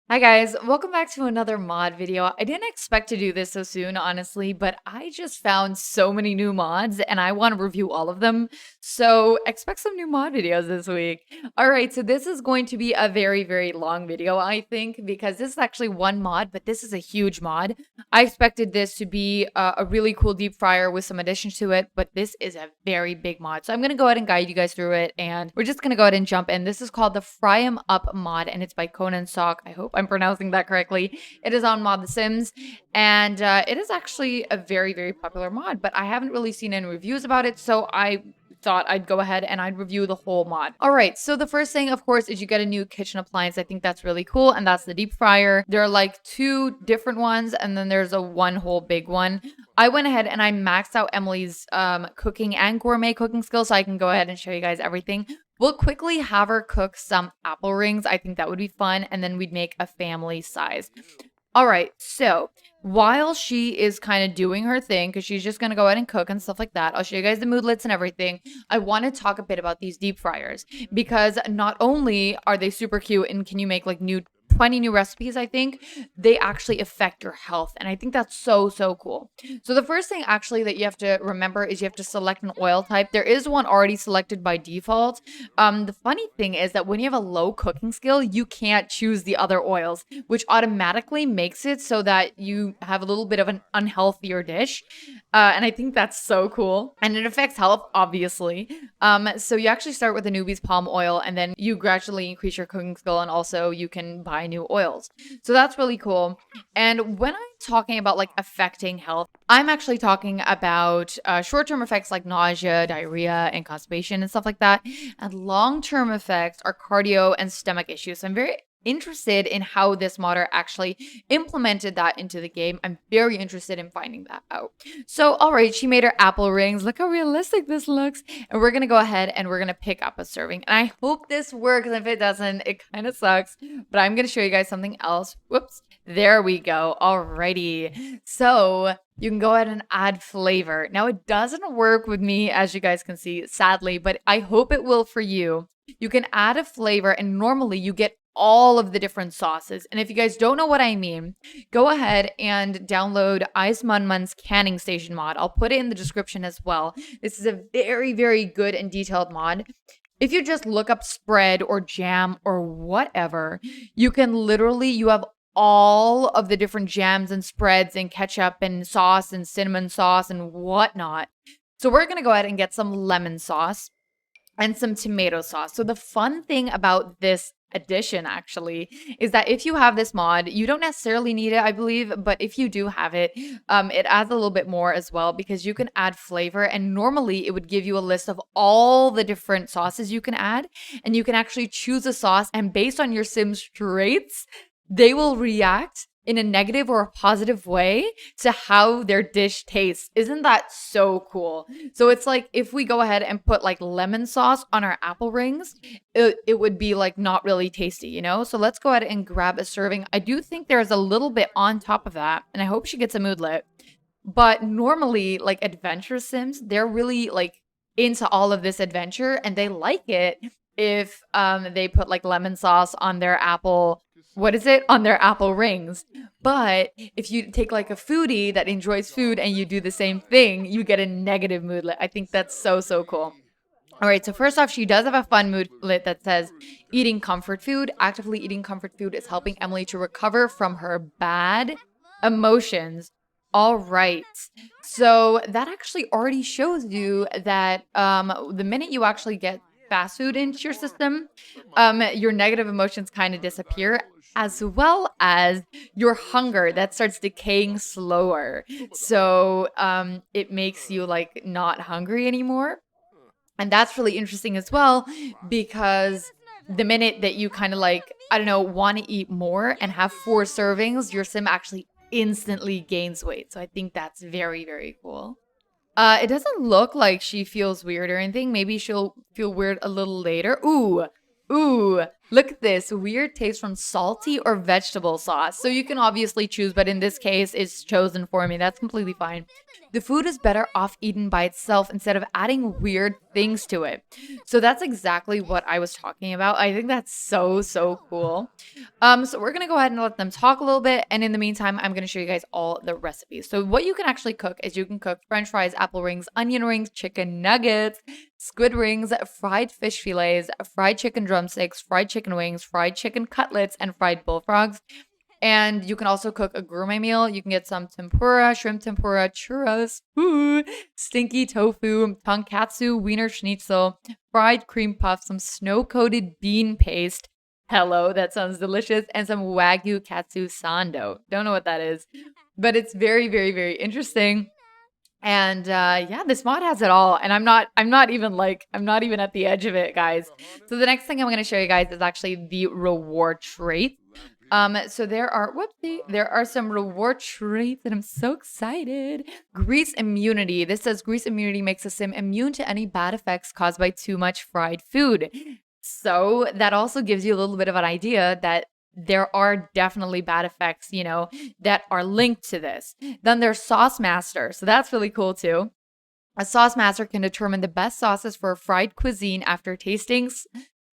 Hi guys, welcome back to another mod video. I didn't expect to do this so soon, honestly, but I just found so many new mods and I want to review all of them. So expect some new mod videos this week. All right, so this is going to be a very long video, I think, because this is actually one mod, but this is a huge mod. I expected this to be a really cool deep fryer with some additions to it, but this is a very big mod. So I'm going to go ahead and guide you guys through it, and we're just going to go ahead and jump in. This is called the Fry 'em Up mod, and it's by Conan Sock. I hope I'm pronouncing that correctly. It is on Mod The Sims, and it is actually a very popular mod, but I haven't really seen any reviews about it, so I thought I'd go ahead and I'd review the whole mod. All right, so the first thing, of course, is you get a new kitchen appliance. I think that's really cool, and that's the deep fryer. There are like two different ones, and then there's a one whole big one. I went ahead and I maxed out Emily's cooking and gourmet cooking skills, so I can go ahead and show you guys everything. We'll quickly have her cook some apple rings. I think that would be fun, and then we'd make a family size. All right, so while she is kind of doing her thing, because she's just going to go ahead and cook and stuff like that, I'll show you guys the moodlets and everything. I want to talk a bit about these deep fryers, because not only are they super cute and can you make like 20 new recipes, I think, they actually affect your health. And I think that's so cool. So the first thing actually that you have to remember is you have to select an oil type. There is one already selected by default. The funny thing is that when you have a low cooking skill, you can't choose the other oils, which automatically makes it so that you have a little bit of an unhealthier dish. And I think that's so cool. And it affects health, obviously. So you actually start with a newbie's palm oil, and then you gradually increase your cooking skill, and also you can buy new oils. So that's really cool. And when I'm talking about like affecting health, I'm actually talking about short-term effects like nausea, diarrhea, and constipation and stuff like that. And long-term effects are cardio and stomach issues. So I'm very interested in how this modder actually implemented that into the game. I'm very interested in finding that out. So, all right, she made her apple rings. Look how realistic this looks. And we're going to go ahead and we're going to pick up a serving. And I hope this works. If it doesn't, it kind of sucks. But I'm going to show you guys something else. Whoops. There we go. Alrighty. So you can go ahead and add flavor. Now, it doesn't work with me, as you guys can see, sadly, but I hope it will for you. You can add a flavor, and normally you get all of the different sauces. And if you guys don't know what I mean, go ahead and download Ice Munmun's canning station mod. I'll put it in the description as well. This is a very good and detailed mod. If you just look up spread or jam or whatever, you can literally, you have all of the different jams and spreads and ketchup and sauce and cinnamon sauce and whatnot. So we're going to go ahead and get some lemon sauce and some tomato sauce. So the fun thing about this addition actually is that if you have this mod, you don't necessarily need it, I believe, but if you do have it, it adds a little bit more as well, because you can add flavor, and normally it would give you a list of all the different sauces you can add, and you can actually choose a sauce, and based on your Sim's traits, they will react in a negative or a positive way to how their dish tastes. Isn't that so cool? So it's like if we go ahead and put like lemon sauce on our apple rings, it would be like not really tasty, you know? So let's go ahead and grab a serving. I do think there's a little bit on top of that, and I hope she gets a moodlet. But normally, like adventure Sims, they're really like into all of this adventure, and they like it if they put like lemon sauce on their apple, on their apple rings. But if you take like a foodie that enjoys food and you do the same thing, you get a negative moodlet. I think that's so cool. All right, so first off, she does have a fun moodlet that says eating comfort food. Actively eating comfort food is helping Emily to recover from her bad emotions. All right, so that actually already shows you that the minute you actually get fast food into your system, your negative emotions kind of disappear, as well as your hunger that starts decaying slower. So it makes you like not hungry anymore. And that's really interesting as well, because the minute that you kind of like, I don't know, want to eat more and have 4 servings, your sim actually instantly gains weight. So I think that's very cool. It doesn't look like she feels weird or anything. Maybe she'll feel weird a little later. Ooh, Look at this weird taste from salty or vegetable sauce. So you can obviously choose, but in this case, it's chosen for me. That's completely fine. The food is better off eaten by itself instead of adding weird things to it. So that's exactly what I was talking about. I think that's so, so cool. So we're gonna go ahead and let them talk a little bit. And in the meantime, I'm gonna show you guys all the recipes. So what you can actually cook is you can cook French fries, apple rings, onion rings, chicken nuggets, squid rings, fried fish fillets, fried chicken drumsticks, fried chicken wings, fried chicken cutlets, and fried bullfrogs. And you can also cook a gourmet meal. You can get some tempura, shrimp tempura, churros, stinky tofu, tonkatsu, wiener schnitzel, fried cream puff, some snow-coated bean paste. Hello, that sounds delicious. And some wagyu katsu sando. Don't know what that is, but it's very, very, very interesting. And yeah, this mod has it all. And I'm not even at the edge of it, guys. So the next thing I'm going to show you guys is actually the reward trait. So there are some reward traits and I'm so excited. Grease immunity. This says grease immunity makes a sim immune to any bad effects caused by too much fried food. So that also gives you a little bit of an idea that there are definitely bad effects, that are linked to this. Then there's Sauce Master. So that's really cool too. A sauce master can determine the best sauces for a fried cuisine after tastings,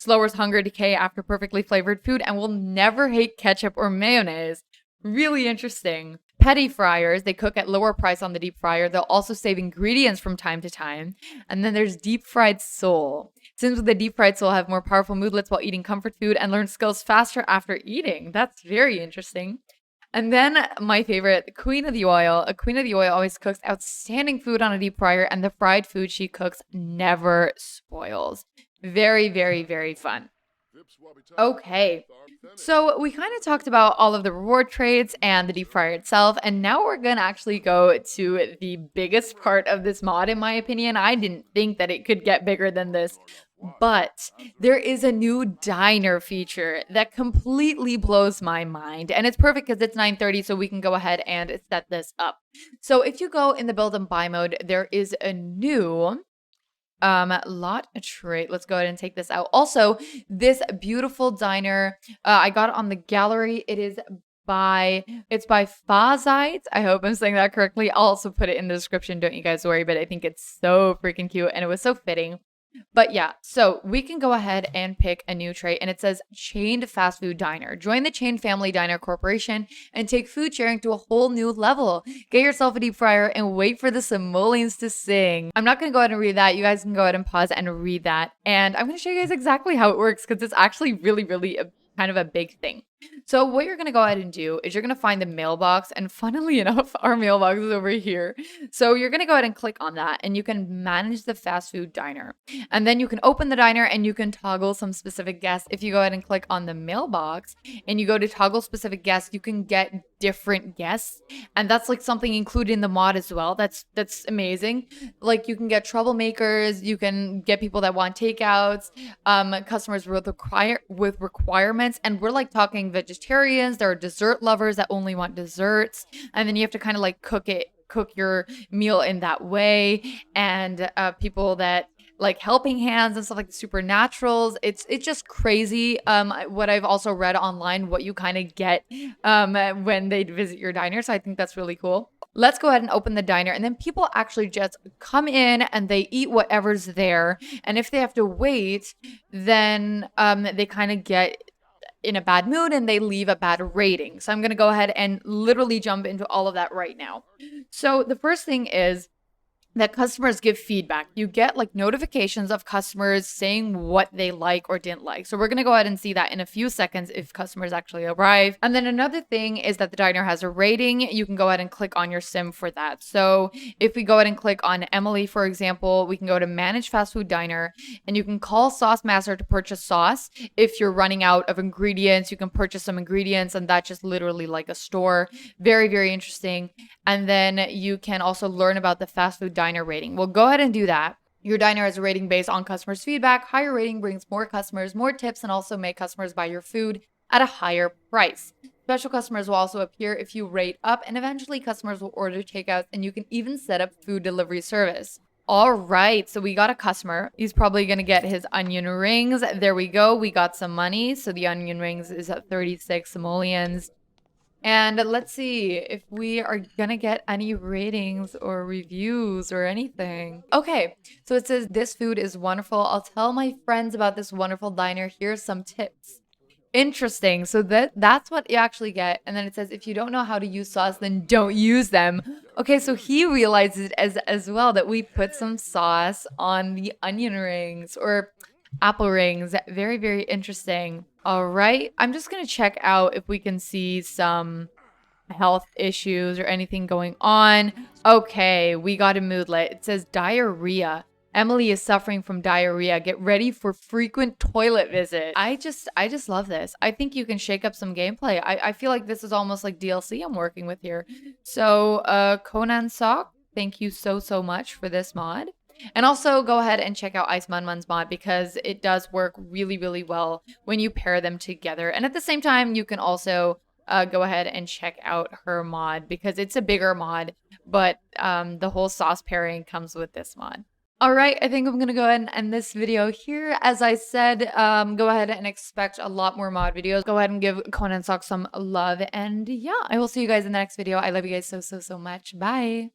lowers hunger decay after perfectly flavored food, and will never hate ketchup or mayonnaise. Really interesting. Petty fryers, they cook at lower price on the deep fryer. They'll also save ingredients from time to time. And then there's deep fried soul. Sims with the deep fried soul have more powerful moodlets while eating comfort food and learn skills faster after eating. That's very interesting. And then my favorite, Queen of the Oil. A Queen of the Oil always cooks outstanding food on a deep fryer, and the fried food she cooks never spoils. Very, very, very fun. Okay, so we kind of talked about all of the reward traits and the deep fryer itself, and now we're gonna actually go to the biggest part of this mod, in my opinion. I didn't think that it could get bigger than this, but there is a new diner feature that completely blows my mind, and it's perfect because it's 9:30, so we can go ahead and set this up. So if you go in the build and buy mode, there is a new lot trait. Let's go ahead and take this out. Also, this beautiful diner, I got it on the gallery. It's by Fazite. I hope I'm saying that correctly. I'll also put it in the description. Don't you guys worry, but I think it's so freaking cute and it was so fitting. But yeah, so we can go ahead and pick a new trait, and it says Chained Fast Food Diner. Join the Chained Family Diner Corporation and take food sharing to a whole new level. Get yourself a deep fryer and wait for the simoleons to sing. I'm not going to go ahead and read that. You guys can go ahead and pause and read that. And I'm going to show you guys exactly how it works because it's actually really, really kind of a big thing. So what you're going to go ahead and do is you're going to find the mailbox, and funnily enough, our mailbox is over here. So you're going to go ahead and click on that, and you can manage the fast food diner. And then you can open the diner and you can toggle some specific guests. If you go ahead and click on the mailbox and you go to toggle specific guests, you can get different guests. And that's like something included in the mod as well. That's amazing. Like you can get troublemakers, you can get people that want takeouts, customers with requirements, and we're like talking vegetarians. There are dessert lovers that only want desserts, and then you have to kind of like cook your meal in that way, and people that like helping hands and stuff like the supernaturals. It's just crazy. What I've also read online, what you kind of get when they visit your diner. So I think that's really cool. Let's go ahead and open the diner, and then people actually just come in and they eat whatever's there. And if they have to wait, then they kind of get in a bad mood and they leave a bad rating. So I'm going to go ahead and literally jump into all of that right now. So the first thing is that customers give feedback. You get like notifications of customers saying what they like or didn't like. So we're going to go ahead and see that in a few seconds if customers actually arrive. And then another thing is that the diner has a rating. You can go ahead and click on your sim for that. So if we go ahead and click on Emily, for example, we can go to manage fast food diner, and you can call Sauce Master to purchase sauce. If you're running out of ingredients, you can purchase some ingredients, and that's just literally like a store. Very, very interesting. And then you can also learn about the fast food diner rating. We'll go ahead and do that. Your diner has a rating based on customers' feedback. Higher rating brings more customers, more tips, and also make customers buy your food at a higher price. Special customers will also appear if you rate up, and eventually customers will order takeouts, and you can even set up food delivery service. All right, so we got a customer. He's probably gonna get his onion rings. There we go. We got some money. So the onion rings is at 36 simoleons. And let's see if we are gonna get any ratings or reviews or anything. Okay, so it says this food is wonderful. I'll tell my friends about this wonderful diner. Here's some tips. Interesting. So that's what you actually get. And then it says if you don't know how to use sauce, then don't use them. Okay, so he realizes as well that we put some sauce on the onion rings or apple rings. Very, very interesting. All right. I'm just gonna check out if we can see some health issues or anything going on. Okay, we got a moodlet. It says diarrhea. Emily is suffering from diarrhea. Get ready for frequent toilet visit. I just love this. I think you can shake up some gameplay. I feel like this is almost like DLC I'm working with here. So, Conan Sock, thank you so much for this mod. And also go ahead and check out Ice Munmun's mod because it does work really, really well when you pair them together. And at the same time, you can also go ahead and check out her mod because it's a bigger mod, but the whole sauce pairing comes with this mod. All right, I think I'm going to go ahead and end this video here. As I said, go ahead and expect a lot more mod videos. Go ahead and give Conan Sock some love. And yeah, I will see you guys in the next video. I love you guys so much. Bye.